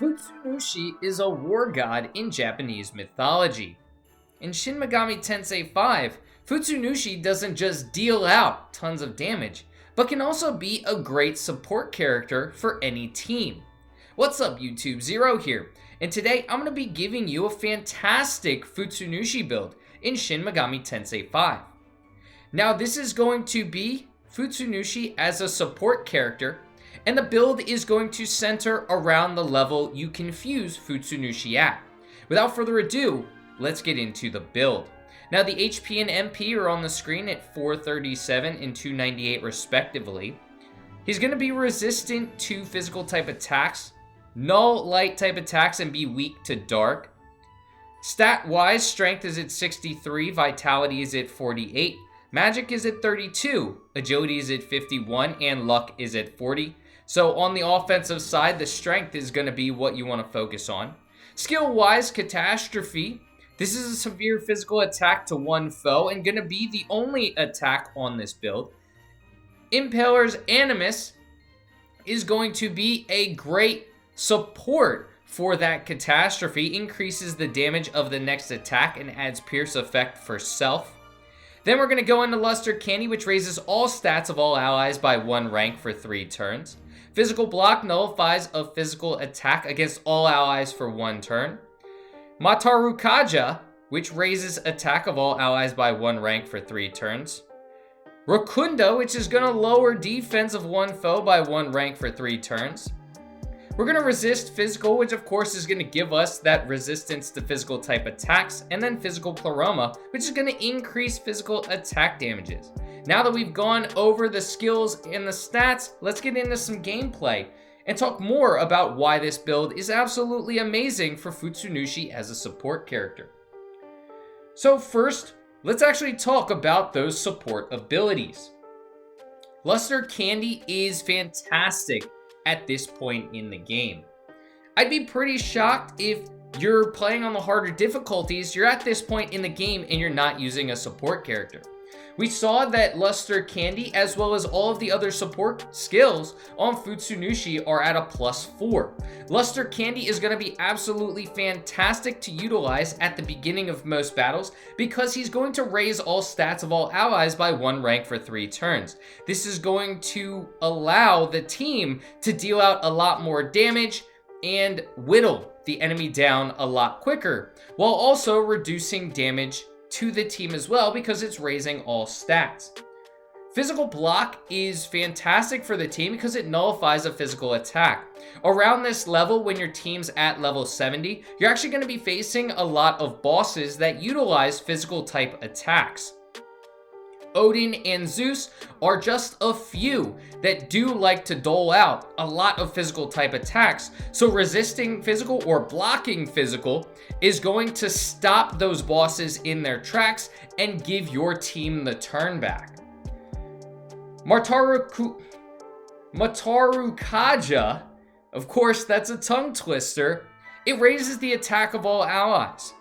Futsunushi is a war god in Japanese mythology. In Shin Megami Tensei V, Futsunushi doesn't just deal out tons of damage, but can also be a great support character for any team. What's up YouTube, Zero here, and today I'm going to be giving you a fantastic Futsunushi build in Shin Megami Tensei V. Now this is going to be Futsunushi as a support character, and the build is going to center around the level you can fuse Futsunushi at. Without further ado, let's get into the build. Now the HP and MP are on the screen at 437 and 298 respectively. He's going to be resistant to physical type attacks, null light type attacks, and be weak to dark. Stat wise, strength is at 63, vitality is at 48, magic is at 32, agility is at 51, and luck is at 40. So on the offensive side, the strength is going to be what you want to focus on. Skill-wise, Catastrophe. This is a severe physical attack to one foe and going to be the only attack on this build. Impaler's Animus is going to be a great support for that Catastrophe. Increases the damage of the next attack and adds Pierce effect for self. Then we're going to go into Luster Candy, which raises all stats of all allies by 1 rank for 3 turns. Physical Block nullifies a physical attack against all allies for 1 turn. Matarukaja, which raises attack of all allies by 1 rank for 3 turns. Rokunda, which is going to lower defense of one foe by 1 rank for 3 turns. We're going to resist physical, which of course is going to give us that resistance to physical type attacks, and then physical Pleroma, which is going to increase physical attack damages. Now that we've gone over the skills and the stats, let's get into some gameplay and talk more about why this build is absolutely amazing for Futsunushi as a support character. So first, let's actually talk about those support abilities. Luster Candy is fantastic at this point in the game. I'd be pretty shocked if you're playing on the harder difficulties, you're at this point in the game and you're not using a support character. We saw that Luster Candy, as well as all of the other support skills on Futsunushi, are at a +4. Luster Candy is going to be absolutely fantastic to utilize at the beginning of most battles because he's going to raise all stats of all allies by 1 rank for 3 turns. This is going to allow the team to deal out a lot more damage and whittle the enemy down a lot quicker, while also reducing damage to the team as well because it's raising all stats. Physical Block is fantastic for the team because it nullifies a physical attack. Around this level, when your team's at level 70, you're actually going to be facing a lot of bosses that utilize physical type attacks. Odin and Zeus are just a few that do like to dole out a lot of physical type attacks, so resisting physical or blocking physical is going to stop those bosses in their tracks and give your team the turn back. Matarukaja, of course, that's a tongue twister. It raises the attack of all allies.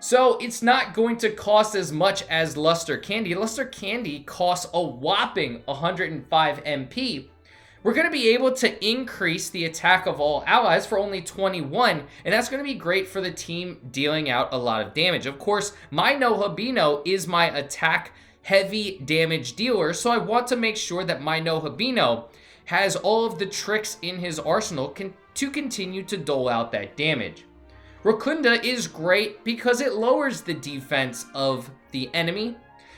So it's not going to cost as much as Luster Candy. Luster Candy costs a whopping 105 MP. We're going to be able to increase the attack of all allies for only 21, and that's going to be great for the team dealing out a lot of damage. Of course, my no Habino is my attack heavy damage dealer, so I want to make sure that my no Habino has all of the tricks in his arsenal to continue to dole out that damage. Rokunda is great because it lowers the defense of the enemy,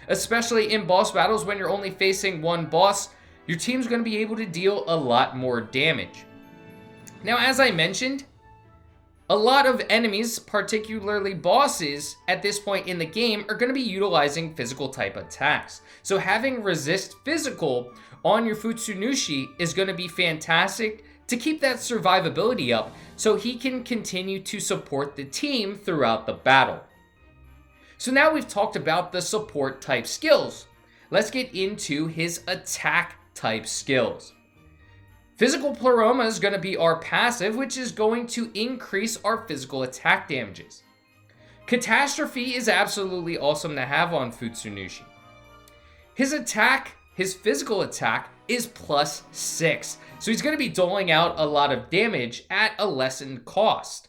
especially in boss battles when you're only facing one boss. Your team's going to be able to deal a lot more damage. Now, as I mentioned, a lot of enemies, particularly bosses, at this point in the game are going to be utilizing physical type attacks. So having resist physical on your Futsunushi is going to be fantastic to keep that survivability up so he can continue to support the team throughout the battle. So now we've talked about the support type skills. Let's get into his attack type skills. Physical Pleroma is going to be our passive, which is going to increase our physical attack damages. Catastrophe is absolutely awesome to have on Futsunushi. His physical attack is +6. So he's going to be doling out a lot of damage at a lessened cost.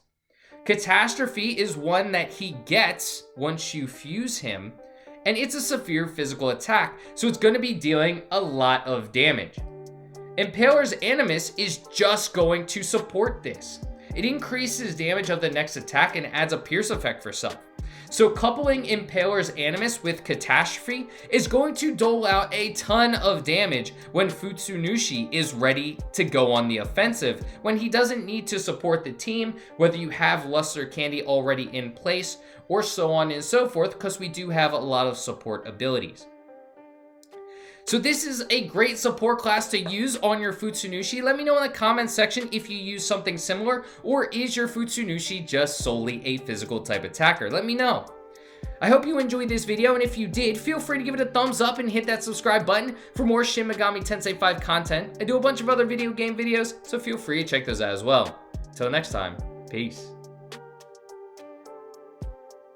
Catastrophe is one that he gets once you fuse him, and it's a severe physical attack, so it's going to be dealing a lot of damage. Impaler's Animus is just going to support this. It increases damage of the next attack and adds a pierce effect for self. So coupling Impaler's Animus with Catastrophe is going to dole out a ton of damage when Futsunushi is ready to go on the offensive, when he doesn't need to support the team, whether you have Luster Candy already in place, or so on and so forth, because we do have a lot of support abilities. So this is a great support class to use on your Futsunushi. Let me know in the comments section if you use something similar, or is your Futsunushi just solely a physical type attacker? Let me know. I hope you enjoyed this video, and if you did, feel free to give it a thumbs up and hit that subscribe button for more Shin Megami Tensei V content. I do a bunch of other video game videos, so feel free to check those out as well. Until next time, peace.